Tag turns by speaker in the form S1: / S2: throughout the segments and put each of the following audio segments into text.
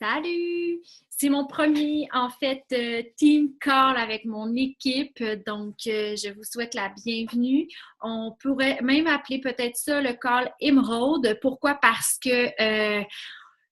S1: Salut! C'est mon premier, team call avec mon équipe. Donc, je vous souhaite la bienvenue. On pourrait même appeler peut-être ça le call Émeraude. Pourquoi? Parce que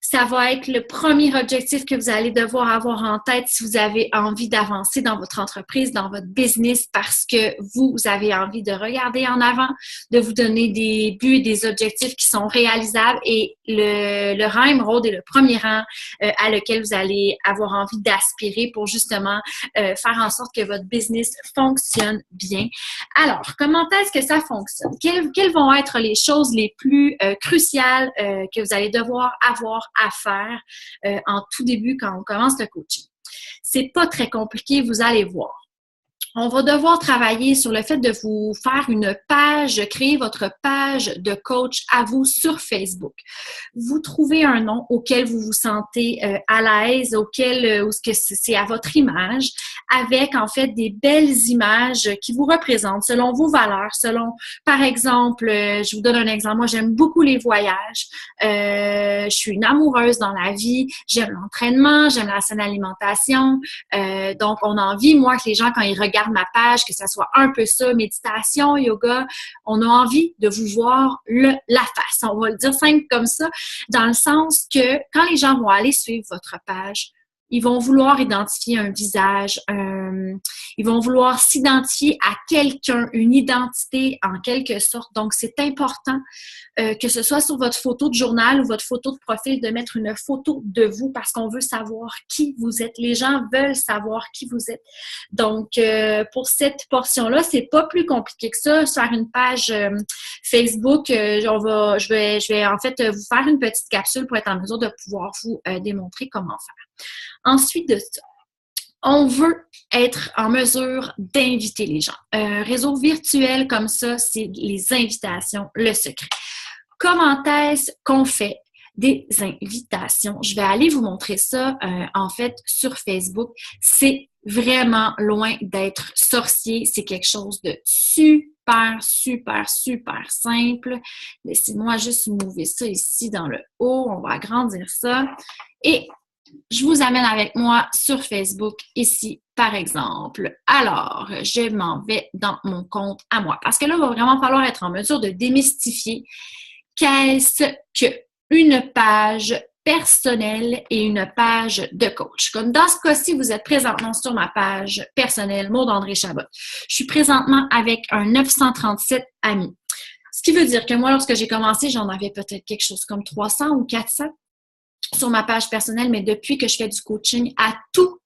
S1: ça va être le premier objectif que vous allez devoir avoir en tête si vous avez envie d'avancer dans votre entreprise, dans votre business, parce que vous avez envie de regarder en avant, de vous donner des buts et des objectifs qui sont réalisables. Et le rang émeraude est le premier rang à lequel vous allez avoir envie d'aspirer pour justement faire en sorte que votre business fonctionne bien. Alors, comment est-ce que ça fonctionne? Quelles vont être les choses les plus cruciales que vous allez devoir avoir à faire en tout début quand on commence le coaching? C'est pas très compliqué, vous allez voir. On va devoir travailler sur le fait de vous faire une page, créer votre page de coach à vous sur Facebook. Vous trouvez un nom auquel vous vous sentez à l'aise, auquel c'est à votre image, avec en fait des belles images qui vous représentent selon vos valeurs, selon, par exemple, je vous donne un exemple, moi j'aime beaucoup les voyages, je suis une amoureuse dans la vie, j'aime l'entraînement, j'aime la saine alimentation, donc on a envie, moi, que les gens, quand ils regardent ma page, que ça soit un peu ça, méditation, yoga, on a envie de vous voir la face. On va le dire simple comme ça, dans le sens que quand les gens vont aller suivre votre page, ils vont vouloir identifier un visage, ils vont vouloir s'identifier à quelqu'un, une identité en quelque sorte. Donc, c'est important que ce soit sur votre photo de journal ou votre photo de profil, de mettre une photo de vous parce qu'on veut savoir qui vous êtes. Les gens veulent savoir qui vous êtes. Donc, pour cette portion-là, c'est pas plus compliqué que ça. Faire une page Facebook, je vais en fait vous faire une petite capsule pour être en mesure de pouvoir vous démontrer comment faire. Ensuite de ça, on veut être en mesure d'inviter les gens. Un réseau virtuel comme ça, c'est les invitations, le secret. Comment est-ce qu'on fait des invitations? Je vais aller vous montrer ça, en fait, sur Facebook. C'est vraiment loin d'être sorcier. C'est quelque chose de super simple. Laissez-moi juste mouver ça ici dans le haut. On va agrandir ça. Et je vous amène avec moi sur Facebook ici, par exemple. Alors, je m'en vais dans mon compte à moi. Parce que là, il va vraiment falloir être en mesure de démystifier qu'est-ce qu'une page personnelle et une page de coach. Comme dans ce cas-ci, vous êtes présentement sur ma page personnelle, Maud André Chabot. Je suis présentement avec un 937 amis. Ce qui veut dire que moi, lorsque j'ai commencé, j'en avais peut-être quelque chose comme 300 ou 400 sur ma page personnelle, mais depuis que je fais du coaching, à tous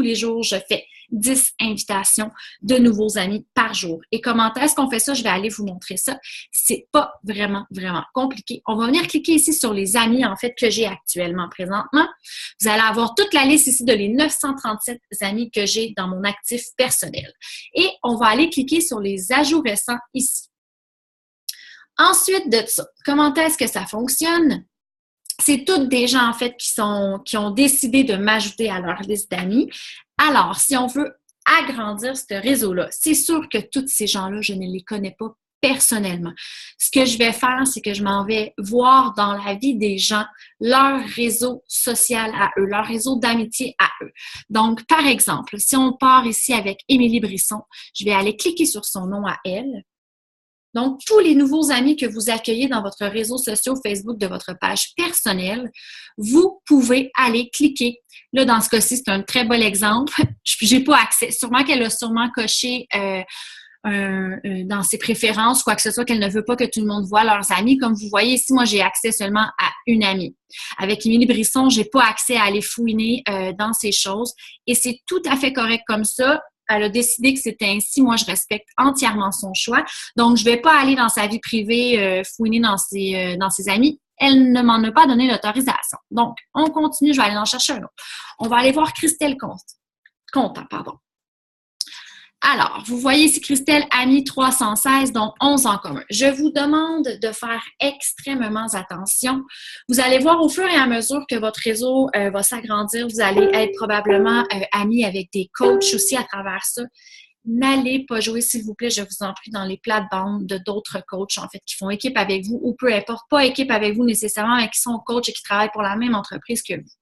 S1: les jours, je fais 10 invitations de nouveaux amis par jour. Et comment est-ce qu'on fait ça? Je vais aller vous montrer ça. C'est pas vraiment compliqué. On va venir cliquer ici sur les amis, en fait, que j'ai actuellement présentement. Vous allez avoir toute la liste ici de les 937 amis que j'ai dans mon actif personnel. Et on va aller cliquer sur les ajouts récents ici. Ensuite de ça, comment est-ce que ça fonctionne? C'est toutes des gens, en fait, qui ont décidé de m'ajouter à leur liste d'amis. Alors, si on veut agrandir ce réseau-là, c'est sûr que tous ces gens-là, je ne les connais pas personnellement. Ce que je vais faire, c'est que je m'en vais voir dans la vie des gens leur réseau social à eux, leur réseau d'amitié à eux. Donc, par exemple, si on part ici avec Émilie Brisson, je vais aller cliquer sur son nom à elle. Donc, tous les nouveaux amis que vous accueillez dans votre réseau social Facebook de votre page personnelle, vous pouvez aller cliquer. Là, dans ce cas-ci, c'est un très bon exemple. Je n'ai pas accès. Sûrement qu'elle a coché dans ses préférences, quoi que ce soit, qu'elle ne veut pas que tout le monde voit leurs amis. Comme vous voyez ici, moi, j'ai accès seulement à une amie. Avec Émilie Brisson, je n'ai pas accès à aller fouiner dans ces choses. Et c'est tout à fait correct comme ça. Elle a décidé que c'était ainsi. Moi, je respecte entièrement son choix. Donc, je ne vais pas aller dans sa vie privée, fouiner dans ses amis. Elle ne m'en a pas donné l'autorisation. Donc, on continue. Je vais aller en chercher un autre. On va aller voir Christelle Contant, pardon. Alors, vous voyez ici Christelle Ami 316, donc 11 en commun. Je vous demande de faire extrêmement attention. Vous allez voir au fur et à mesure que votre réseau va s'agrandir, vous allez être probablement amis avec des coachs aussi à travers ça. n'allez pas jouer, s'il vous plaît, je vous en prie, dans les plates-bandes de d'autres coachs, en fait, qui font équipe avec vous ou peu importe, pas équipe avec vous nécessairement, mais qui sont coachs et qui travaillent pour la même entreprise que vous.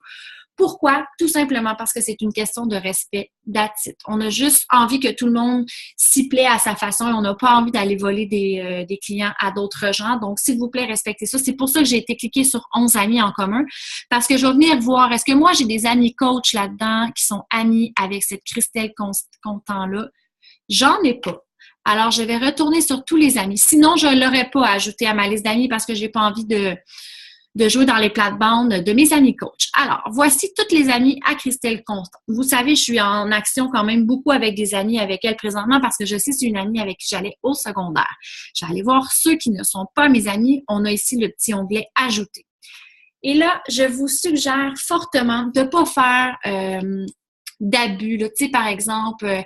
S1: Pourquoi? Tout simplement parce que c'est une question de respect that's it. On a juste envie que tout le monde s'y plaît à sa façon et on n'a pas envie d'aller voler des clients à d'autres gens. Donc, s'il vous plaît, respectez ça. C'est pour ça que j'ai été cliquer sur 11 amis en commun parce que je vais venir voir, est-ce que moi, j'ai des amis coachs là-dedans qui sont amis avec cette Christelle Contant-là? J'en ai pas. Alors, je vais retourner sur tous les amis. Sinon, je ne l'aurais pas ajouté à ma liste d'amis parce que j'ai pas envie de jouer dans les plates-bandes de mes amis coachs. Alors, voici toutes les amies à Christelle Constant. Vous savez, je suis en action quand même beaucoup avec des amis avec elle présentement parce que je sais que c'est une amie avec qui j'allais au secondaire. Je vais aller voir ceux qui ne sont pas mes amis. On a ici le petit onglet « Ajouter ». Et là, je vous suggère fortement de ne pas faire d'abus. Tu sais, par exemple,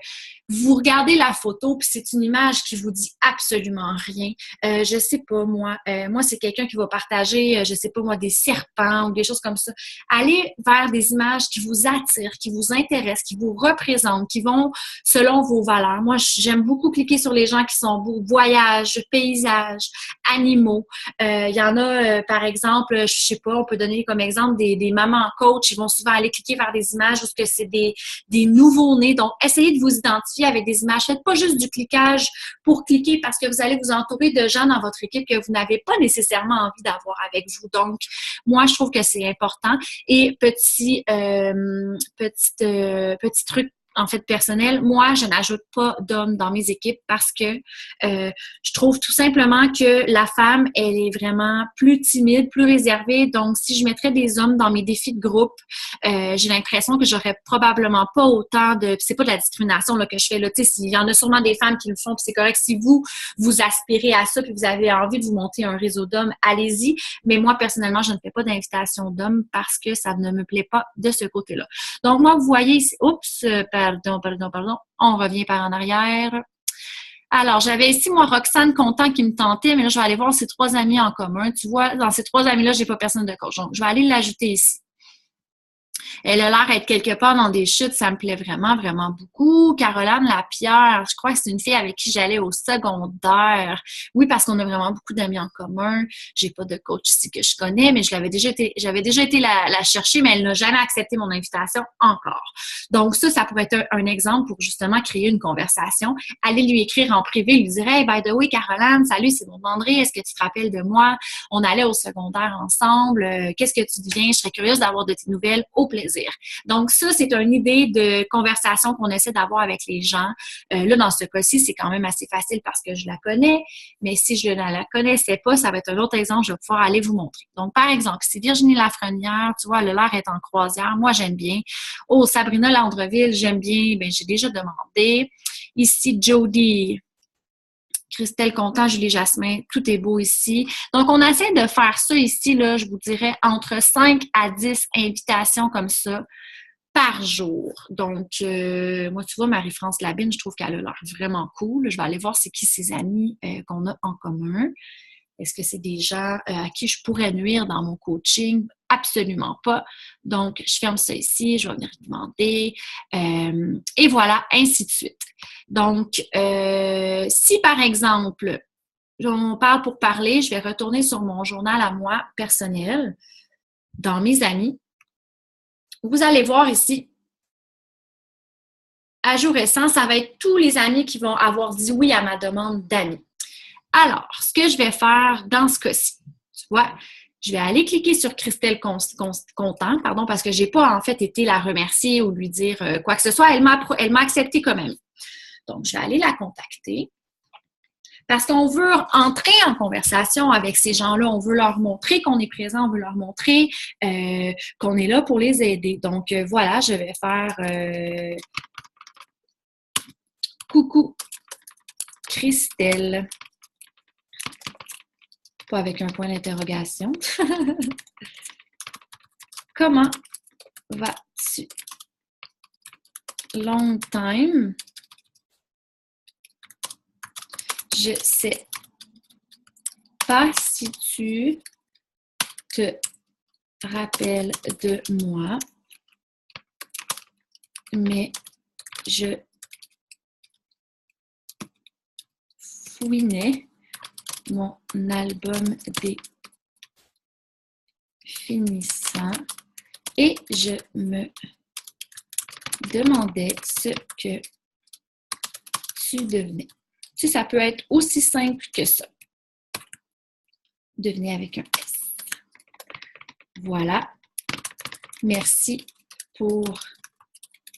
S1: vous regardez la photo puis c'est une image qui vous dit absolument rien. Je sais pas moi. Moi, c'est quelqu'un qui va partager, je sais pas moi, des serpents ou des choses comme ça. Allez vers des images qui vous attirent, qui vous intéressent, qui vous représentent, qui vont selon vos valeurs. Moi, j'aime beaucoup cliquer sur les gens qui sont beaux. Voyages, paysages, animaux. Il y en a, par exemple, je sais pas, on peut donner comme exemple des mamans coach. Ils vont souvent aller cliquer vers des images où c'est des nouveaux-nés. Donc, essayez de vous identifier avec des images. Faites pas juste du cliquage pour cliquer parce que vous allez vous entourer de gens dans votre équipe que vous n'avez pas nécessairement envie d'avoir avec vous. Donc, moi, je trouve que c'est important. Et petit truc en fait personnel, moi, je n'ajoute pas d'hommes dans mes équipes parce que je trouve tout simplement que la femme, elle est vraiment plus timide, plus réservée. Donc, si je mettrais des hommes dans mes défis de groupe, j'ai l'impression que j'aurais probablement pas autant de... C'est pas de la discrimination là, que je fais là. Tu sais, il y en a sûrement des femmes qui le font, puis c'est correct. Si vous aspirez à ça, puis vous avez envie de vous monter un réseau d'hommes, allez-y. Mais moi, personnellement, je ne fais pas d'invitation d'hommes parce que ça ne me plaît pas de ce côté-là. Donc, moi, vous voyez ici... Oups, pardon. On revient par en arrière. Alors, j'avais ici, moi, Roxane Contant qui me tentait, mais là, je vais aller voir ces 3 amis en commun. Tu vois, dans ces 3 amis-là, j'ai pas personne de coach. Donc, je vais aller l'ajouter ici. Elle a l'air d'être quelque part dans des chutes, ça me plaît vraiment, vraiment beaucoup. Caroline Lapierre, je crois que c'est une fille avec qui j'allais au secondaire. Oui, parce qu'on a vraiment beaucoup d'amis en commun. J'ai pas de coach ici que je connais, mais j'avais déjà été la chercher, mais elle n'a jamais accepté mon invitation encore. Donc ça pourrait être un exemple pour justement créer une conversation. Aller lui écrire en privé, lui dire « Hey, by the way, Caroline, salut, c'est mon André, est-ce que tu te rappelles de moi? On allait au secondaire ensemble. Qu'est-ce que tu deviens? Je serais curieuse d'avoir de tes nouvelles. Au plaisir. » Donc, ça, c'est une idée de conversation qu'on essaie d'avoir avec les gens. Là, dans ce cas-ci, c'est quand même assez facile parce que je la connais, mais si je ne la connaissais pas, ça va être un autre exemple, je vais pouvoir aller vous montrer. Donc, par exemple, si Virginie Lafrenière, tu vois, elle a l'air est en croisière, moi, j'aime bien. Oh, Sabrina Landreville, j'aime bien, bien, j'ai déjà demandé. Ici, Jody, Christelle Contant, Julie Jasmin, tout est beau ici. Donc, on essaie de faire ça ici, là, je vous dirais, entre 5 à 10 invitations comme ça par jour. Donc, moi, tu vois, Marie-France Labine, je trouve qu'elle a l'air vraiment cool. Je vais aller voir c'est qui ses amis qu'on a en commun. Est-ce que c'est des gens à qui je pourrais nuire dans mon coaching? Absolument pas. Donc, je ferme ça ici, je vais venir demander. Et voilà, ainsi de suite. Donc, si par exemple, on parle pour parler, je vais retourner sur mon journal à moi personnel, dans mes amis. Vous allez voir ici, ajout récent, ça va être tous les amis qui vont avoir dit oui à ma demande d'amis. Alors, ce que je vais faire dans ce cas-ci, tu vois, je vais aller cliquer sur Christelle Contant, pardon, parce que je n'ai pas en fait été la remercier ou lui dire quoi que ce soit. Elle m'a accepté quand même. Donc, je vais aller la contacter. Parce qu'on veut entrer en conversation avec ces gens-là, on veut leur montrer qu'on est présent, on veut leur montrer qu'on est là pour les aider. Donc, voilà, je vais faire coucou Christelle. Pas avec un point d'interrogation. Comment vas-tu? Long time. Je sais pas si tu te rappelles de moi, mais je fouinais mon album des finissants et je me demandais ce que tu devenais. Tu sais, ça peut être aussi simple que ça. Devenez avec un S. Voilà. Merci pour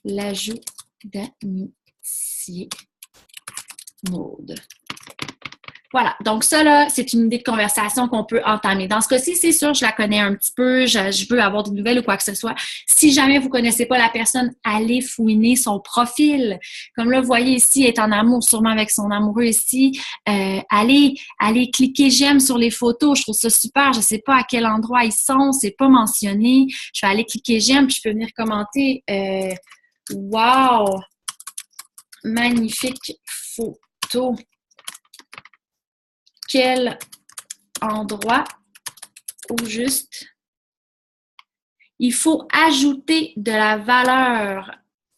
S1: l'ajout d'amitié, Maude. Voilà, donc ça, là, c'est une idée de conversation qu'on peut entamer. Dans ce cas-ci, c'est sûr, je la connais un petit peu, je veux avoir des nouvelles ou quoi que ce soit. Si jamais vous ne connaissez pas la personne, allez fouiner son profil. Comme là, vous voyez ici, elle est en amour, sûrement avec son amoureux ici. Allez cliquer j'aime sur les photos, je trouve ça super. Je ne sais pas à quel endroit ils sont, c'est pas mentionné. Je vais aller cliquer j'aime, puis je peux venir commenter. Wow! Magnifique photo! Quel endroit ou juste il faut ajouter de la valeur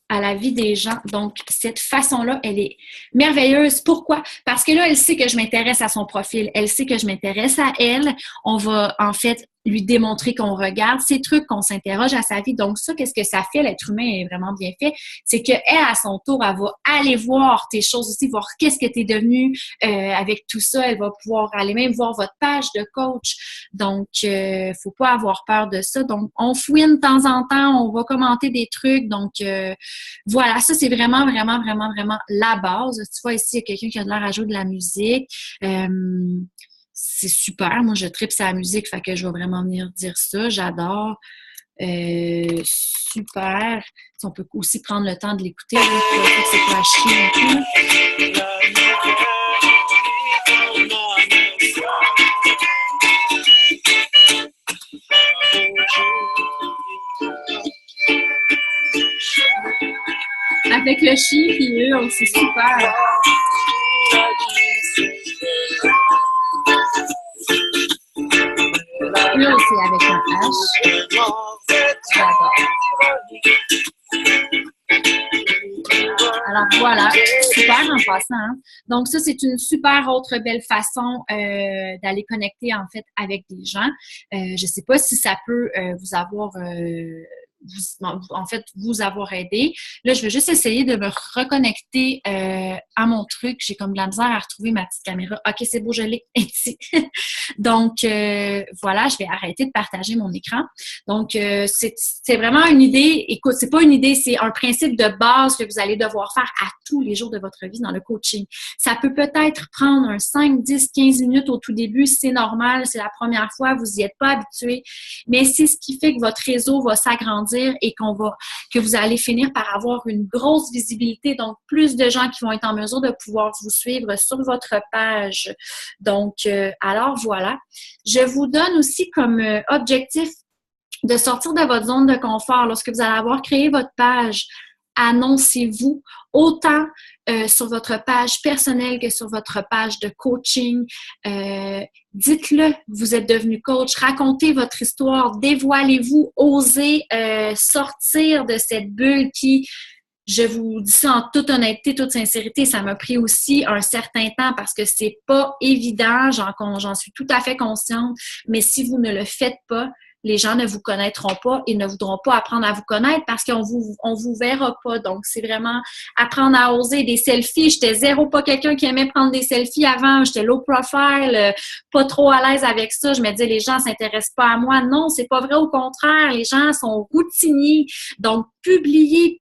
S1: à la vie des gens. Donc, cette façon-là, elle est merveilleuse. Pourquoi? Parce que là, elle sait que je m'intéresse à son profil. Elle sait que je m'intéresse à elle. On va, en fait, lui démontrer qu'on regarde ces trucs, qu'on s'interroge à sa vie. Donc ça, qu'est-ce que ça fait? L'être humain est vraiment bien fait. C'est qu'elle, à son tour, elle va aller voir tes choses aussi, voir qu'est-ce que tu es devenu avec tout ça. Elle va pouvoir aller même voir votre page de coach. Donc, faut pas avoir peur de ça. Donc, on fouine de temps en temps, on va commenter des trucs. Donc, voilà, ça, c'est vraiment, vraiment, vraiment, vraiment la base. Tu vois, ici, il y a quelqu'un qui a de l'air à jouer de la musique. C'est super. Moi, je tripe sa musique, fait que je vais vraiment venir dire ça. J'adore. Super. On peut aussi prendre le temps de l'écouter. C'est pas à chier un peu. Avec le chien et eux, c'est super. Là, c'est avec un H. J'adore. Alors voilà, super en passant. Hein? Donc ça, c'est une super autre belle façon d'aller connecter en fait avec des gens. Je ne sais pas si ça peut vous avoir vous avoir aidé. Là, je vais juste essayer de me reconnecter à mon truc. J'ai comme de la misère à retrouver ma petite caméra. OK, c'est beau, je l'ai ici. Donc, voilà, je vais arrêter de partager mon écran. Donc, c'est vraiment une idée. Écoute, c'est pas une idée, c'est un principe de base que vous allez devoir faire à tous les jours de votre vie dans le coaching. Ça peut peut-être prendre un 5, 10, 15 minutes au tout début. C'est normal, c'est la première fois, vous n'y êtes pas habitué. Mais c'est ce qui fait que votre réseau va s'agrandir et que vous allez finir par avoir une grosse visibilité, donc plus de gens qui vont être en mesure de pouvoir vous suivre sur votre page. Donc, alors voilà. Je vous donne aussi comme objectif de sortir de votre zone de confort. Lorsque vous allez avoir créé votre page, annoncez-vous autant sur votre page personnelle que sur votre page de coaching. Dites-le, vous êtes devenu coach, racontez votre histoire, dévoilez-vous, osez sortir de cette bulle qui, je vous dis ça en toute honnêteté, toute sincérité, ça m'a pris aussi un certain temps parce que c'est pas évident, j'en suis tout à fait consciente, mais si vous ne le faites pas, les gens ne vous connaîtront pas et ne voudront pas apprendre à vous connaître parce qu'on vous verra pas. Donc, c'est vraiment apprendre à oser des selfies. J'étais zéro pas quelqu'un qui aimait prendre des selfies avant. J'étais low profile, pas trop à l'aise avec ça. Je me disais, les gens s'intéressent pas à moi. Non, c'est pas vrai. Au contraire, les gens sont routiniers. Donc, publiez,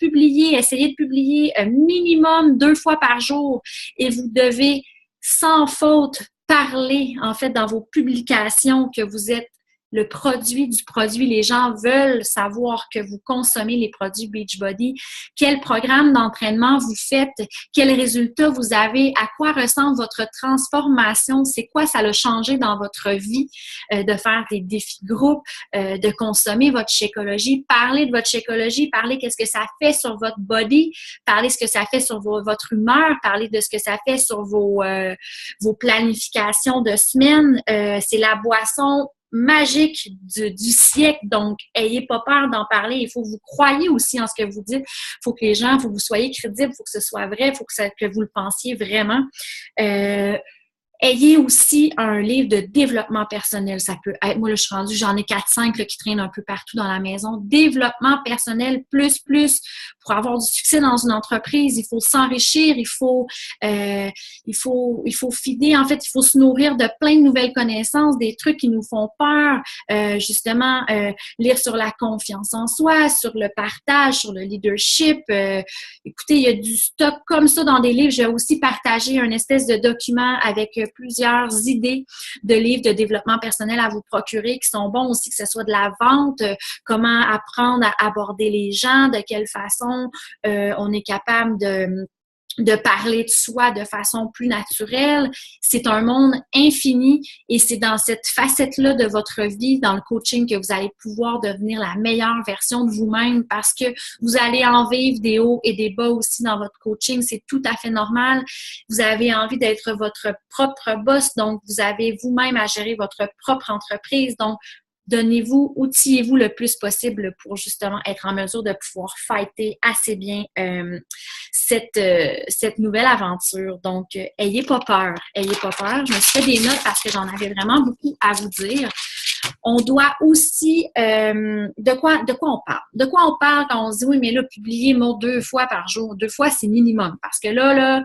S1: essayez de publier un minimum 2 fois par jour et vous devez sans faute parler, en fait, dans vos publications que vous êtes le produit du produit. Les gens veulent savoir que vous consommez les produits Beachbody. Quel programme d'entraînement vous faites? Quels résultats vous avez? À quoi ressemble votre transformation? C'est quoi ça a changé dans votre vie? De faire des défis de groupe, de consommer votre Shakeology. Parlez de votre Shakeology. Parlez qu'est-ce que ça fait sur votre body. Parlez ce que ça fait sur votre humeur. Parlez de ce que ça fait sur vos planifications de semaine. C'est la boisson magique du siècle. Donc, ayez pas peur d'en parler. Il faut que vous croyiez aussi en ce que vous dites. Il faut que les gens, il faut que vous soyez crédibles, il faut que ce soit vrai, il faut que vous le pensiez vraiment. Ayez aussi un livre de développement personnel. Ça peut être, moi là, je suis rendue, j'en ai 4-5 là, qui traînent un peu partout dans la maison. Développement personnel, plus. Pour avoir du succès dans une entreprise, il faut s'enrichir, il faut fider, en fait, il faut se nourrir de plein de nouvelles connaissances, des trucs qui nous font peur, justement, lire sur la confiance en soi, sur le partage, sur le leadership. Écoutez, il y a du stock comme ça dans des livres. J'ai aussi partagé un espèce de document avec plusieurs idées de livres de développement personnel à vous procurer qui sont bons aussi, que ce soit de la vente, comment apprendre à aborder les gens, de quelle façon on est capable de parler de soi de façon plus naturelle. C'est un monde infini et c'est dans cette facette-là de votre vie, dans le coaching, que vous allez pouvoir devenir la meilleure version de vous-même parce que vous allez en vivre des hauts et des bas aussi dans votre coaching. C'est tout à fait normal. Vous avez envie d'être votre propre boss, donc vous avez vous-même à gérer votre propre entreprise. Donc, donnez-vous, outillez-vous le plus possible pour justement être en mesure de pouvoir fighter assez bien cette nouvelle aventure. Donc, ayez pas peur, ayez pas peur. Je me suis fait des notes parce que j'en avais vraiment beaucoup à vous dire. On doit aussi, de quoi on parle? De quoi on parle quand on se dit, oui, mais là, publier 2 fois par jour, 2 fois, c'est minimum. Parce que là,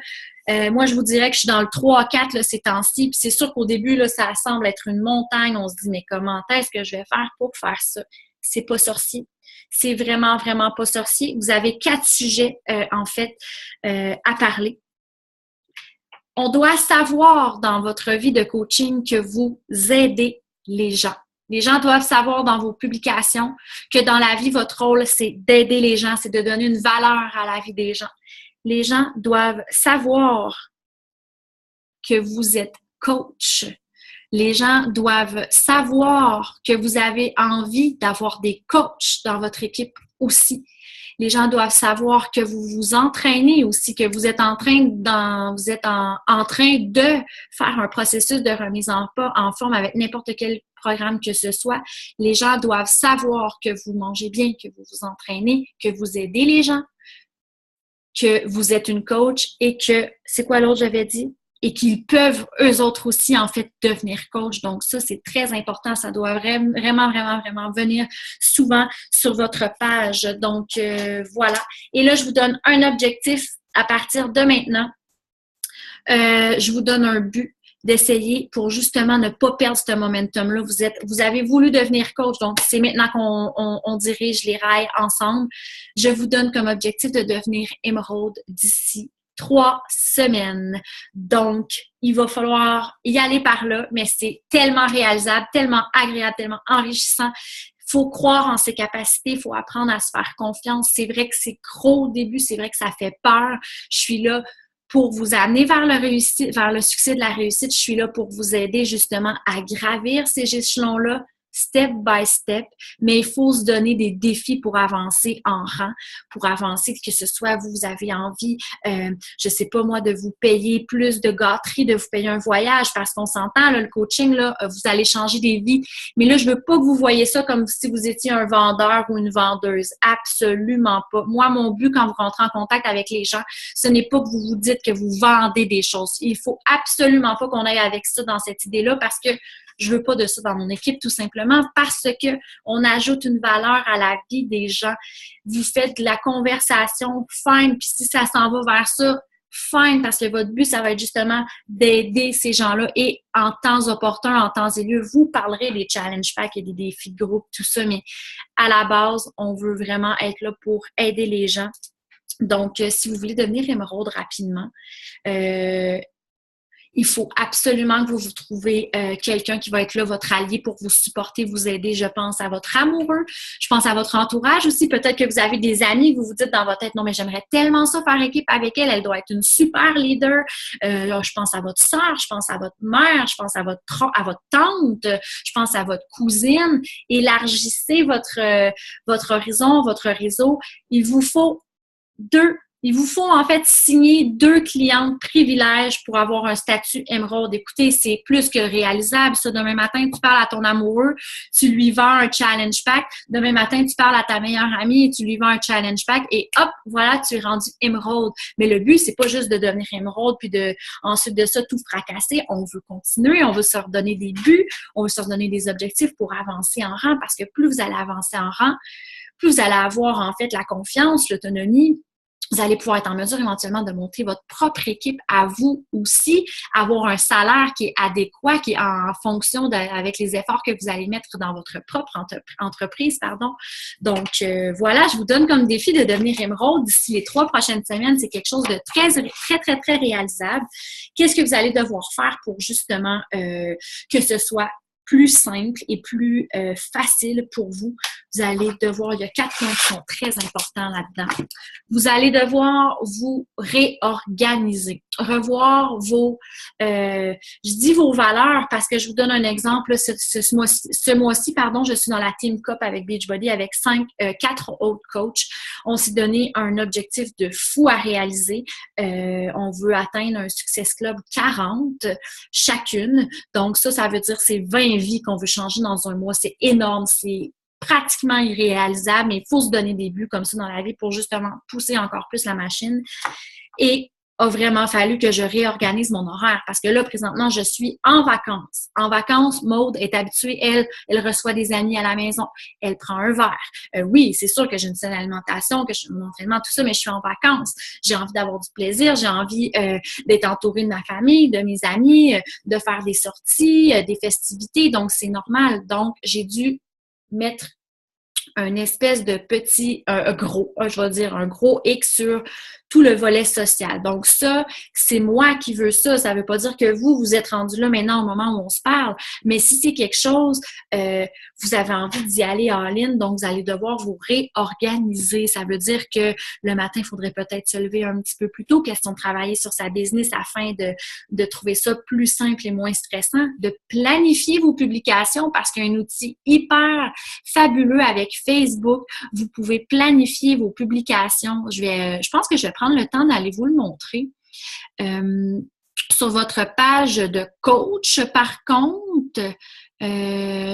S1: moi, je vous dirais que je suis dans le 3-4 là, ces temps-ci. Puis c'est sûr qu'au début, là, ça semble être une montagne. On se dit, mais comment est-ce que je vais faire pour faire ça? C'est pas sorcier. C'est vraiment, vraiment pas sorcier. Vous avez 4 sujets, en fait, à parler. On doit savoir dans votre vie de coaching que vous aidez les gens. Les gens doivent savoir dans vos publications que dans la vie, votre rôle, c'est d'aider les gens, c'est de donner une valeur à la vie des gens. Les gens doivent savoir que vous êtes coach. Les gens doivent savoir que vous avez envie d'avoir des coachs dans votre équipe aussi. Les gens doivent savoir que vous vous entraînez aussi, que vous êtes en train de faire un processus de remise en forme avec n'importe quel programme que ce soit. Les gens doivent savoir que vous mangez bien, que vous vous entraînez, que vous aidez les gens, que vous êtes une coach et que, c'est quoi l'autre j'avais dit? Et qu'ils peuvent, eux autres aussi, en fait, devenir coach. Donc, ça, c'est très important. Ça doit vraiment, vraiment, vraiment venir souvent sur votre page. Donc, voilà. Et là, je vous donne un objectif à partir de maintenant. Je vous donne un but d'essayer pour justement ne pas perdre ce momentum-là. Vous avez voulu devenir coach, donc c'est maintenant qu'on dirige les rails ensemble. Je vous donne comme objectif de devenir émeraude d'ici 3 semaines. Donc, il va falloir y aller par là, mais c'est tellement réalisable, tellement agréable, tellement enrichissant. Il faut croire en ses capacités, il faut apprendre à se faire confiance. C'est vrai que c'est gros au début, c'est vrai que ça fait peur. Je suis là pour vous amener vers le succès de la réussite. Je suis là pour vous aider justement à gravir ces échelons-là, step by step, mais il faut se donner des défis pour avancer en rang, pour avancer, que ce soit vous avez envie, je sais pas moi, de vous payer plus de gâteries, de vous payer un voyage, parce qu'on s'entend, là, le coaching, là, vous allez changer des vies. Mais là, je veux pas que vous voyez ça comme si vous étiez un vendeur ou une vendeuse. Absolument pas. Moi, mon but quand vous rentrez en contact avec les gens, ce n'est pas que vous vous dites que vous vendez des choses. Il faut absolument pas qu'on aille avec ça dans cette idée-là, parce que je veux pas de ça dans mon équipe, tout simplement parce que on ajoute une valeur à la vie des gens. Vous faites de la conversation, fine, puis si ça s'en va vers ça, fine, parce que votre but, ça va être justement d'aider ces gens-là et en temps opportun, en temps et lieu, vous parlerez des challenge packs et des défis de groupe, tout ça, mais à la base, on veut vraiment être là pour aider les gens. Donc, si vous voulez devenir émeraude rapidement, il faut absolument que vous trouvez quelqu'un qui va être là, votre allié, pour vous supporter, vous aider. Je pense à votre amoureux, je pense à votre entourage aussi. Peut-être que vous avez des amis, vous vous dites dans votre tête, non, mais j'aimerais tellement ça faire équipe avec elle, elle doit être une super leader. Je pense à votre sœur, je pense à votre mère, je pense à votre tante, je pense à votre cousine. Élargissez votre horizon, votre réseau. Il vous faut 2 Il vous faut en fait signer 2 clientes privilèges pour avoir un statut Émeraude. Écoutez, c'est plus que réalisable. Ça, demain matin, tu parles à ton amoureux, tu lui vends un challenge pack. Demain matin, tu parles à ta meilleure amie et tu lui vends un challenge pack. Et hop, voilà, tu es rendu Émeraude. Mais le but, c'est pas juste de devenir Émeraude puis ensuite de ça, tout fracasser. On veut continuer, on veut se redonner des buts, on veut se redonner des objectifs pour avancer en rang parce que plus vous allez avancer en rang, plus vous allez avoir en fait la confiance, l'autonomie. Vous allez pouvoir être en mesure éventuellement de monter votre propre équipe à vous aussi, avoir un salaire qui est adéquat, qui est en fonction avec les efforts que vous allez mettre dans votre propre entreprise. Donc, voilà, je vous donne comme défi de devenir Émeraude d'ici les 3 prochaines semaines. C'est quelque chose de très, très, très, très réalisable. Qu'est-ce que vous allez devoir faire pour justement que ce soit plus simple et plus facile pour vous? Vous allez devoir, il y a 4 points qui sont très importants là-dedans. Vous allez devoir vous réorganiser, revoir je dis vos valeurs parce que je vous donne un exemple. Ce mois-ci, je suis dans la Team Cup avec Beachbody avec 4 autres coachs. On s'est donné un objectif de fou à réaliser. On veut atteindre un Success Club 40 chacune. Donc ça veut dire c'est 20 vies qu'on veut changer dans un mois. C'est énorme, c'est pratiquement irréalisable, mais il faut se donner des buts comme ça dans la vie pour justement pousser encore plus la machine. Et a vraiment fallu que je réorganise mon horaire parce que là, présentement, je suis en vacances. En vacances, Maude est habituée, elle reçoit des amis à la maison, elle prend un verre. Oui, c'est sûr que j'ai une saine alimentation, que je fais mon entraînement, tout ça, mais je suis en vacances. J'ai envie d'avoir du plaisir, j'ai envie d'être entourée de ma famille, de mes amis, de faire des sorties, des festivités, donc c'est normal. Donc, j'ai dû mettre un espèce de petit, un gros X sur tout le volet social. Donc ça, c'est moi qui veux ça. Ça veut pas dire que vous êtes rendu là maintenant au moment où on se parle, mais si c'est quelque chose, vous avez envie d'y aller en ligne, donc vous allez devoir vous réorganiser. Ça veut dire que le matin, il faudrait peut-être se lever un petit peu plus tôt, question de travailler sur sa business afin de trouver ça plus simple et moins stressant, de planifier vos publications parce qu'il y a un outil hyper fabuleux avec Facebook. Vous pouvez planifier vos publications. Je pense que je vais prendre le temps d'aller vous le montrer. Sur votre page de coach, par contre,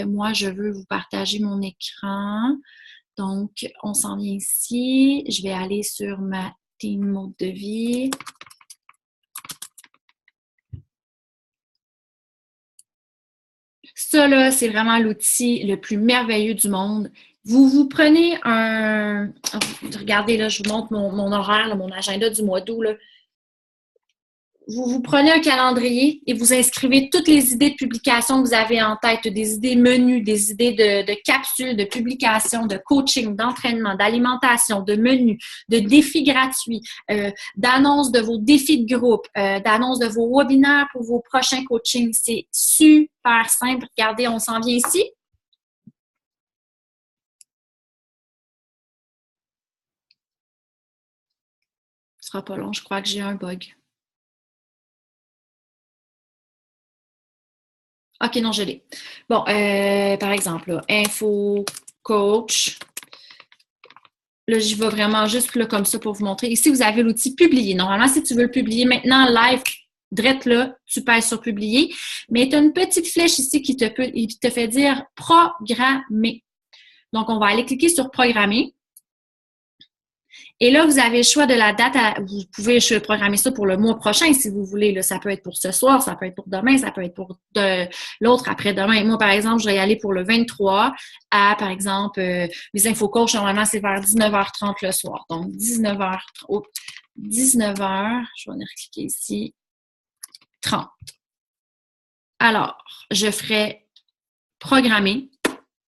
S1: moi, je veux vous partager mon écran. Donc, on s'en vient ici. Je vais aller sur ma team mode de vie. Ça, là, c'est vraiment l'outil le plus merveilleux du monde. Vous prenez regardez, là, je vous montre mon horaire, là, mon agenda du mois d'août, là. Vous prenez un calendrier et vous inscrivez toutes les idées de publication que vous avez en tête, des idées menus, des idées de capsules, de publications, de coaching, d'entraînement, d'alimentation, de menus, de défis gratuits, d'annonces de vos défis de groupe, d'annonces de vos webinaires pour vos prochains coachings. C'est super simple. Regardez, on s'en vient ici. Ce sera pas long, je crois que j'ai un bug. OK, non, je l'ai. Bon, par exemple, là, info, coach. Là, j'y vais vraiment juste là, comme ça pour vous montrer. Ici, vous avez l'outil publier. Normalement, si tu veux le publier maintenant, live, direct là, tu pèses sur publier. Mais tu as une petite flèche ici qui te fait dire programmer. Donc, on va aller cliquer sur programmer. Et là, vous avez le choix de la date. Vous pouvez programmer ça pour le mois prochain si vous voulez. Là, ça peut être pour ce soir, ça peut être pour demain, ça peut être pour l'autre après-demain. Moi, par exemple, je vais y aller pour le 23 à, par exemple, mes infocoachs, normalement, c'est vers 19h30 le soir. Donc, 19h, je vais venir cliquer ici, 30. Alors, je ferai programmer.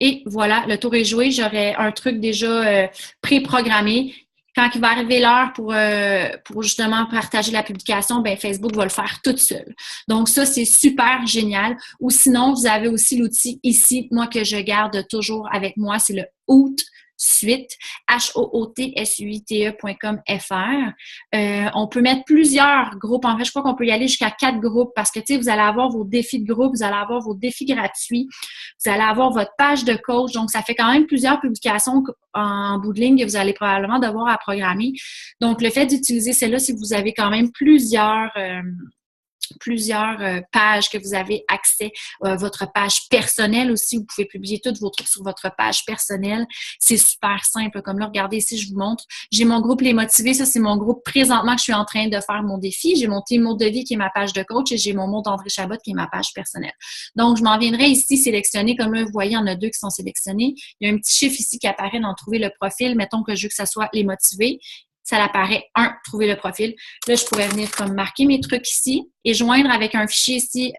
S1: Et voilà, le tour est joué. J'aurai un truc déjà pré-programmé. Quand il va arriver l'heure pour justement partager la publication, ben Facebook va le faire toute seule. Donc ça, c'est super génial. Ou sinon, vous avez aussi l'outil ici, moi, que je garde toujours avec moi, c'est le août suite, HOOTSUITE.com.fr. On peut mettre plusieurs groupes. En fait, je crois qu'on peut y aller jusqu'à 4 groupes parce que, tu sais, vous allez avoir vos défis de groupe, vous allez avoir vos défis gratuits, vous allez avoir votre page de coach. Donc, ça fait quand même plusieurs publications en bout de ligne que vous allez probablement devoir à programmer. Donc, le fait d'utiliser celle-là, si vous avez quand même plusieurs pages que vous avez accès, votre page personnelle aussi, vous pouvez publier tous vos trucs sur votre page personnelle. C'est super simple. Comme là, regardez ici, je vous montre. J'ai mon groupe Les Motivés, ça c'est mon groupe présentement que je suis en train de faire mon défi. J'ai mon Team Mode de vie qui est ma page de coach et j'ai mon mode André Chabot qui est ma page personnelle. Donc, je m'en viendrai ici sélectionner. Comme là, vous voyez, il y en a 2 qui sont sélectionnés. Il y a un petit chiffre ici qui apparaît dans Trouver le profil. Mettons que je veux que ça soit Les Motivés. Ça apparaît 1, trouver le profil. Là, je pourrais venir comme marquer mes trucs ici et joindre avec un fichier ici,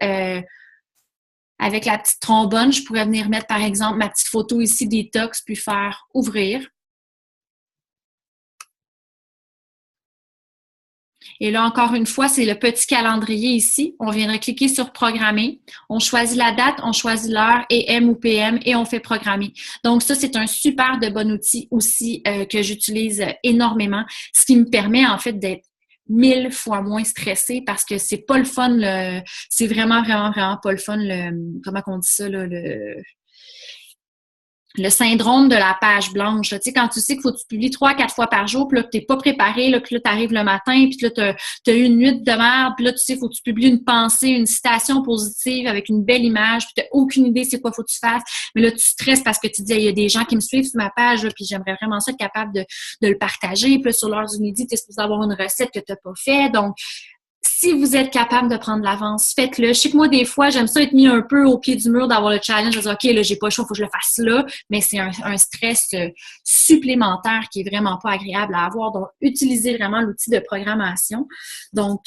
S1: avec la petite trombone. Je pourrais venir mettre, par exemple, ma petite photo ici détox, puis faire ouvrir. Et là, encore une fois, c'est le petit calendrier ici. On viendrait cliquer sur programmer. On choisit la date, on choisit l'heure, AM ou PM, et on fait programmer. Donc, ça, c'est un super de bon outil aussi que j'utilise énormément, ce qui me permet en fait d'être 1000 fois moins stressée parce que c'est pas le fun, c'est vraiment, vraiment, vraiment pas le fun, comment on dit ça, là, le syndrome de la page blanche. Tu sais, quand tu sais qu'il faut que tu publies 3-4 fois par jour, puis là, que tu n'es pas préparé, là, que là, tu arrives le matin, puis là, tu as eu une nuit de merde, puis là, tu sais, il faut que tu publies une pensée, une citation positive avec une belle image, puis tu n'as aucune idée c'est quoi faut que tu fasses. Mais là, tu stresses parce que tu dis, il y a des gens qui me suivent sur ma page, là, puis j'aimerais vraiment ça être capable de le partager. Puis là, sur l'heure du midi, tu es supposé avoir une recette que tu n'as pas fait. Donc, si vous êtes capable de prendre l'avance, faites-le. Je sais que moi, des fois, j'aime ça être mis un peu au pied du mur, d'avoir le challenge, de dire, OK, là, j'ai pas le choix, il faut que je le fasse là, mais c'est un stress supplémentaire qui est vraiment pas agréable à avoir. Donc, utilisez vraiment l'outil de programmation. Donc,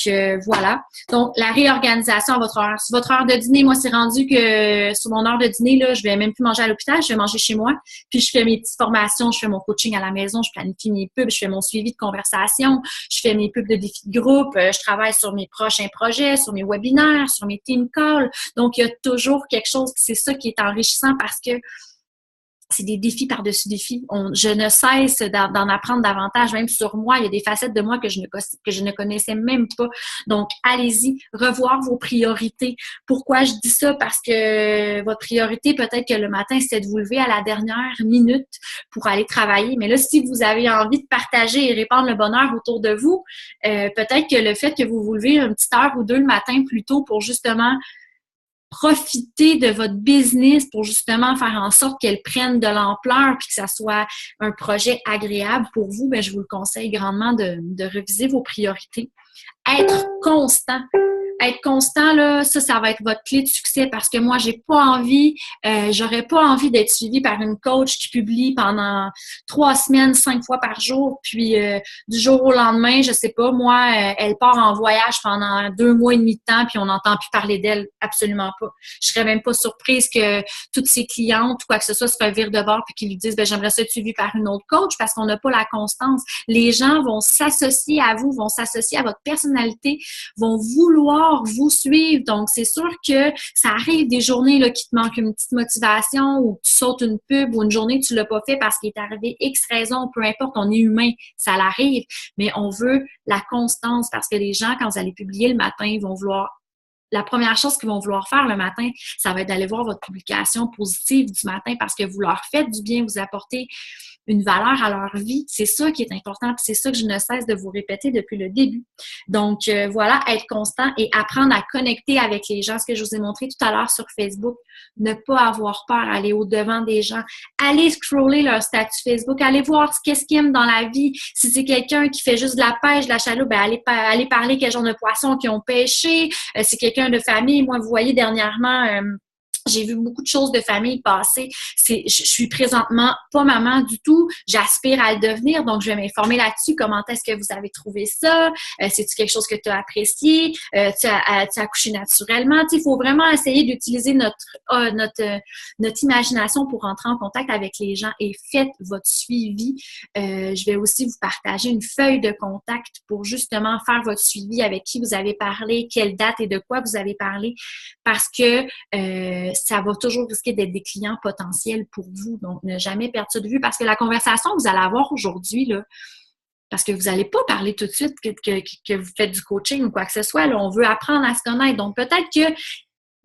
S1: voilà. Donc, la réorganisation à votre heure. Sur votre heure de dîner, moi, c'est rendu que sur mon heure de dîner, là, je vais même plus manger à l'hôpital, je vais manger chez moi, puis je fais mes petites formations, je fais mon coaching à la maison, je planifie mes pubs, je fais mon suivi de conversation, je fais mes pubs de défis de groupe, je travaille sur mes prochains projets, sur mes webinaires, sur mes team calls. Donc, il y a toujours quelque chose, c'est ça qui est enrichissant parce que c'est des défis par-dessus défis. Je ne cesse d'en apprendre davantage, même sur moi. Il y a des facettes de moi que je ne connaissais même pas. Donc, allez-y, revoir vos priorités. Pourquoi je dis ça? Parce que votre priorité, peut-être que le matin, c'est de vous lever à la dernière minute pour aller travailler. Mais là, si vous avez envie de partager et répandre le bonheur autour de vous, peut-être que le fait que vous vous levez une petite heure ou deux le matin plus tôt pour justement profiter de votre business pour justement faire en sorte qu'elle prenne de l'ampleur puis que ça soit un projet agréable pour vous, bien, je vous le conseille grandement de reviser vos priorités. Être constant. Être constant, là, ça va être votre clé de succès parce que moi, j'aurais pas envie d'être suivie par une coach qui publie pendant 3 semaines, 5 fois par jour, puis du jour au lendemain, je sais pas, moi, elle part en voyage pendant 2 mois et demi de temps, puis on n'entend plus parler d'elle, absolument pas. Je serais même pas surprise que toutes ses clientes ou quoi que ce soit se revirent de bord puis qu'ils lui disent, ben j'aimerais ça être suivie par une autre coach parce qu'on n'a pas la constance. Les gens vont s'associer à vous, vont s'associer à votre personnalité, vont vouloir vous suivre. Donc, c'est sûr que ça arrive des journées là, qui te manquent une petite motivation ou tu sautes une pub ou une journée que tu l'as pas fait parce qu'il est arrivé X raison, peu importe, on est humain, ça l'arrive. Mais on veut la constance parce que les gens, quand vous allez publier le matin, ils vont vouloir la première chose qu'ils vont vouloir faire le matin, ça va être d'aller voir votre publication positive du matin parce que vous leur faites du bien, vous apportez une valeur à leur vie. C'est ça qui est important, puis c'est ça que je ne cesse de vous répéter depuis le début. Donc, voilà, être constant et apprendre à connecter avec les gens. Ce que je vous ai montré tout à l'heure sur Facebook, ne pas avoir peur, aller au-devant des gens. Allez scroller leur statut Facebook, allez voir qu'est-ce qu'ils aiment dans la vie. Si c'est quelqu'un qui fait juste de la pêche, de la chaloupe, ben allez parler quel genre de poissons qu'ils ont pêché. C'est quelqu'un de famille. Moi, vous voyez, dernièrement... j'ai vu beaucoup de choses de famille passer. Je suis présentement pas maman du tout. J'aspire à le devenir, donc je vais m'informer là-dessus. Comment est-ce que vous avez trouvé ça? C'est-tu quelque chose que tu as apprécié? Tu as accouché naturellement? Il faut vraiment essayer d'utiliser notre imagination pour entrer en contact avec les gens et faites votre suivi. Je vais aussi vous partager une feuille de contact pour justement faire votre suivi avec qui vous avez parlé, quelle date et de quoi vous avez parlé, parce que ça va toujours risquer d'être des clients potentiels pour vous. Donc, ne jamais perdre ça de vue parce que la conversation que vous allez avoir aujourd'hui, là, parce que vous n'allez pas parler tout de suite que vous faites du coaching ou quoi que ce soit. Là, on veut apprendre à se connaître. Donc, peut-être que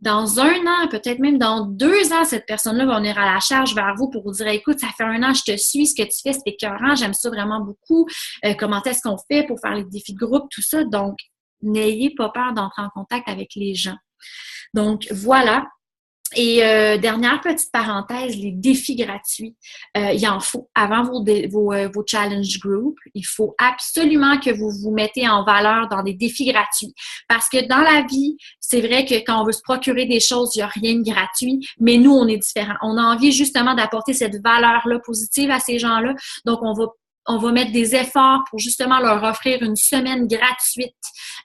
S1: dans 1 an, peut-être même dans 2 ans, cette personne-là va venir à la charge vers vous pour vous dire, écoute, ça fait 1 an, je te suis, ce que tu fais, c'est écœurant, j'aime ça vraiment beaucoup. Comment est-ce qu'on fait pour faire les défis de groupe, tout ça. Donc, n'ayez pas peur d'entrer en contact avec les gens. Donc, voilà. Et dernière petite parenthèse, les défis gratuits. Il en faut avant vos challenge group. Il faut absolument que vous vous mettez en valeur dans des défis gratuits. Parce que dans la vie, c'est vrai que quand on veut se procurer des choses, il n'y a rien de gratuit. Mais nous, on est différents. On a envie justement d'apporter cette valeur-là positive à ces gens-là. Donc, on va mettre des efforts pour justement leur offrir une semaine gratuite,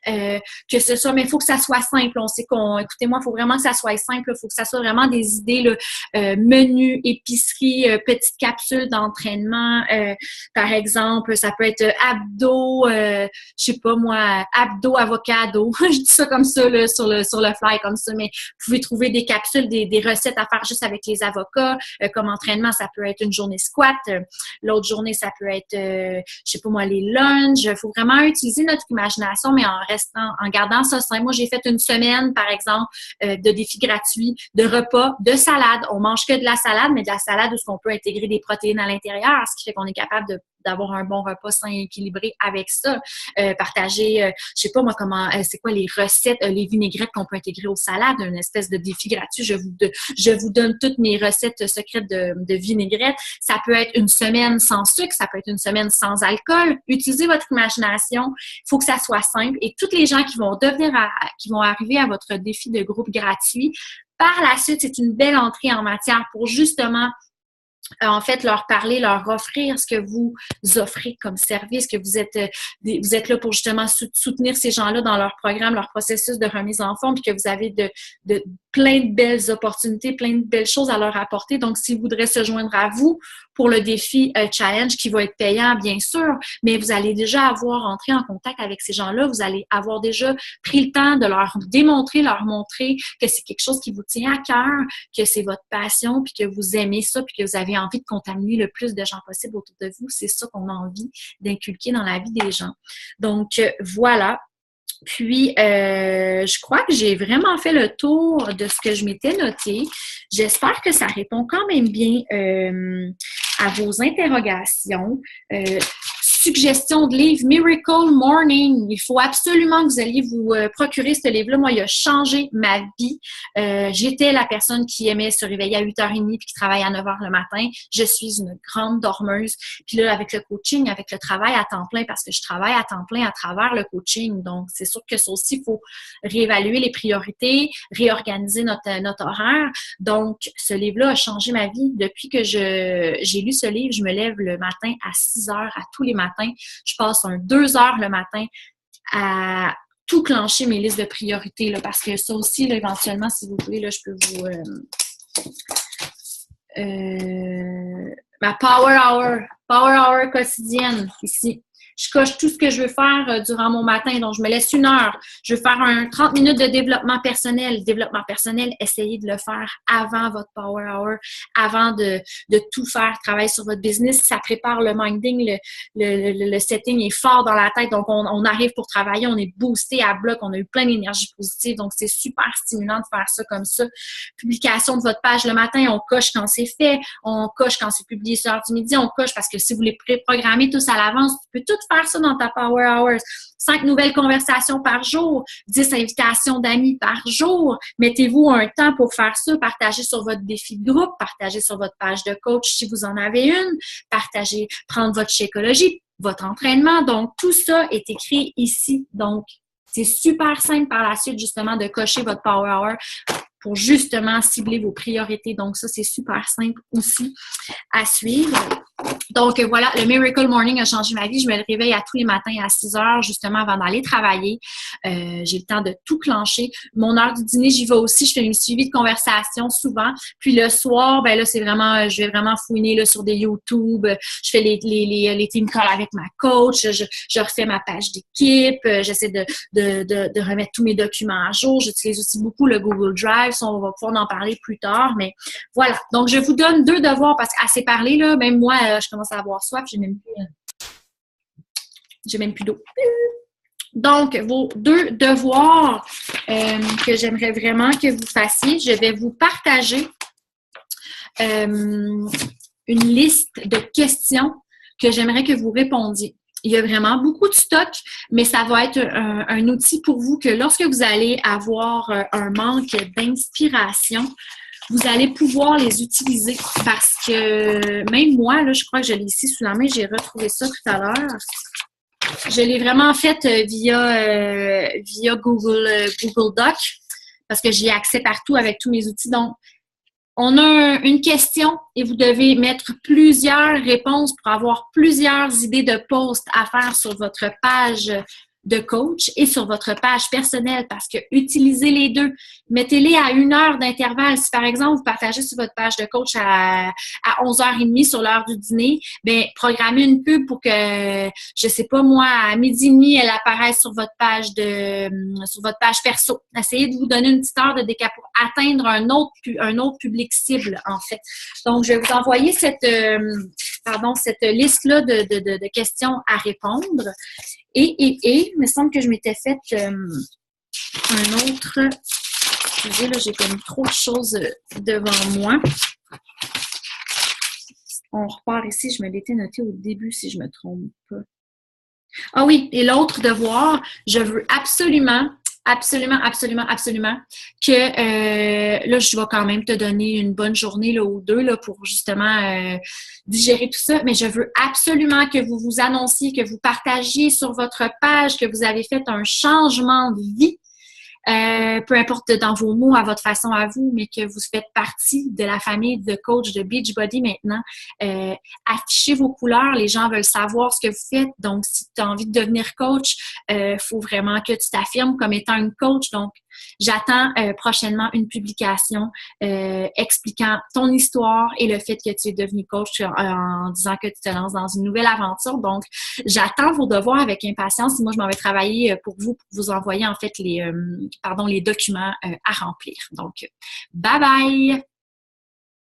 S1: que ce soit, mais il faut que ça soit simple. On sait écoutez-moi, il faut vraiment que ça soit simple. Il faut que ça soit vraiment des idées, là, menu, épicerie, petites capsules d'entraînement. Par exemple, ça peut être abdos, je sais pas moi, abdos avocado. Je dis ça comme ça là, sur le fly comme ça, mais vous pouvez trouver des capsules, des recettes à faire juste avec les avocats. Comme entraînement, ça peut être une journée squat. L'autre journée, ça peut être je sais pas moi, les lunchs. Il faut vraiment utiliser notre imagination, mais en gardant ça simple. Moi, j'ai fait une semaine, par exemple, de défis gratuits, de repas, de salade. On mange que de la salade, mais de la salade où on peut intégrer des protéines à l'intérieur, ce qui fait qu'on est capable d'avoir un bon repas sain et équilibré avec ça. Partager, je sais pas moi comment, c'est quoi les recettes, les vinaigrettes qu'on peut intégrer aux salades, une espèce de défi gratuit. Je vous donne toutes mes recettes secrètes de vinaigrettes. Ça peut être une semaine sans sucre, ça peut être une semaine sans alcool. Utilisez votre imagination. Il faut que ça soit simple. Et toutes les gens qui vont arriver à votre défi de groupe gratuit, par la suite, c'est une belle entrée en matière pour justement en fait, leur parler, leur offrir ce que vous offrez comme service, que vous êtes là pour justement soutenir ces gens-là dans leur programme, leur processus de remise en forme, puis que vous avez plein de belles opportunités, plein de belles choses à leur apporter. Donc, s'ils voudraient se joindre à vous pour le défi challenge qui va être payant, bien sûr, mais vous allez déjà avoir entré en contact avec ces gens-là, vous allez avoir déjà pris le temps de leur démontrer, leur montrer que c'est quelque chose qui vous tient à cœur, que c'est votre passion, puis que vous aimez ça, puis que vous avez envie de contaminer le plus de gens possible autour de vous. C'est ça qu'on a envie d'inculquer dans la vie des gens. Donc, voilà. Puis, je crois que j'ai vraiment fait le tour de ce que je m'étais noté. J'espère que ça répond quand même bien à vos interrogations. Suggestion de livre, Miracle Morning. Il faut absolument que vous alliez vous procurer ce livre-là. Moi, il a changé ma vie. J'étais la personne qui aimait se réveiller à 8h30 puis qui travaille à 9h le matin. Je suis une grande dormeuse. Puis là, avec le coaching, avec le travail à temps plein, parce que je travaille à temps plein à travers le coaching. Donc, c'est sûr que ça aussi, il faut réévaluer les priorités, réorganiser notre horaire. Donc, ce livre-là a changé ma vie. Depuis que j'ai lu ce livre, je me lève le matin à 6h à tous les matins. Je passe 2 heures le matin à tout clencher mes listes de priorités, là, parce que ça aussi, là, éventuellement, si vous voulez, là, je peux vous... ma Power Hour quotidienne, ici. Je coche tout ce que je veux faire durant mon matin. Donc, je me laisse 1 heure. Je veux faire 30 minutes de développement personnel. Développement personnel, essayez de le faire avant votre Power Hour, avant de tout faire. Travailler sur votre business. Ça prépare le minding. Le setting est fort dans la tête. Donc, on arrive pour travailler. On est boosté à bloc. On a eu plein d'énergie positive. Donc, c'est super stimulant de faire ça comme ça. Publication de votre page le matin. On coche quand c'est fait. On coche quand c'est publié sur l'heure du midi. On coche parce que si vous les préprogrammez tous à l'avance, tu peux tout faire ça dans ta Power Hours. 5 nouvelles conversations par jour, 10 invitations d'amis par jour. Mettez-vous un temps pour faire ça. Partagez sur votre défi de groupe, partagez sur votre page de coach si vous en avez une, partagez, prendre votre Shakeology, votre entraînement. Donc, tout ça est écrit ici. Donc, c'est super simple par la suite, justement, de cocher votre Power Hour pour justement cibler vos priorités. Donc, ça, c'est super simple aussi à suivre. Donc, voilà, le Miracle Morning a changé ma vie. Je me réveille à tous les matins à 6 heures, justement, avant d'aller travailler. J'ai le temps de tout clencher. Mon heure du dîner, j'y vais aussi. Je fais un suivi de conversation souvent. Puis le soir, ben là, c'est vraiment, je vais vraiment fouiner là, sur des YouTube. Je fais les team calls avec ma coach. Je refais ma page d'équipe. J'essaie de remettre tous mes documents à jour. J'utilise aussi beaucoup le Google Drive. Ça, on va pouvoir en parler plus tard. Mais voilà. Donc, je vous donne 2 devoirs parce qu'assez parlé, là, même moi, je commence à avoir soif, j'ai même plus d'eau. Donc, vos 2 devoirs que j'aimerais vraiment que vous fassiez, je vais vous partager une liste de questions que j'aimerais que vous répondiez. Il y a vraiment beaucoup de stock, mais ça va être un outil pour vous que lorsque vous allez avoir un manque d'inspiration, vous allez pouvoir les utiliser parce que même moi, là, je crois que je l'ai ici sous la main, j'ai retrouvé ça tout à l'heure. Je l'ai vraiment fait via Google Doc parce que j'y ai accès partout avec tous mes outils. Donc, on a une question et vous devez mettre plusieurs réponses pour avoir plusieurs idées de posts à faire sur votre page de coach et sur votre page personnelle parce que utilisez les deux. Mettez-les à 1 heure d'intervalle. Si par exemple, vous partagez sur votre page de coach à 11h30 sur l'heure du dîner, bien, programmez une pub pour que, je sais pas moi, à 12h30, elle apparaisse sur votre page perso. Essayez de vous donner une petite heure de décap pour atteindre un autre public cible, en fait. Donc, je vais vous envoyer cette liste-là de questions à répondre. Il me semble que je m'étais fait un autre. Excusez, là, j'ai comme trop de choses devant moi. On repart ici, je me l'étais noté au début si je ne me trompe pas. Ah oui, et l'autre devoir, je veux absolument que là, je vais quand même te donner une bonne journée là, ou 2 là, pour justement digérer tout ça, mais je veux absolument que vous vous annonciez, que vous partagiez sur votre page que vous avez fait un changement de vie. Peu importe dans vos mots, à votre façon à vous, mais que vous faites partie de la famille de coach de Beachbody maintenant. Affichez vos couleurs, les gens veulent savoir ce que vous faites. Donc, si tu as envie de devenir coach, faut vraiment que tu t'affirmes comme étant une coach. Donc, j'attends prochainement une publication expliquant ton histoire et le fait que tu es devenu coach en disant que tu te lances dans une nouvelle aventure. Donc, j'attends vos devoirs avec impatience. Moi, je m'en vais travailler pour vous envoyer en fait les documents à remplir. Donc, bye bye!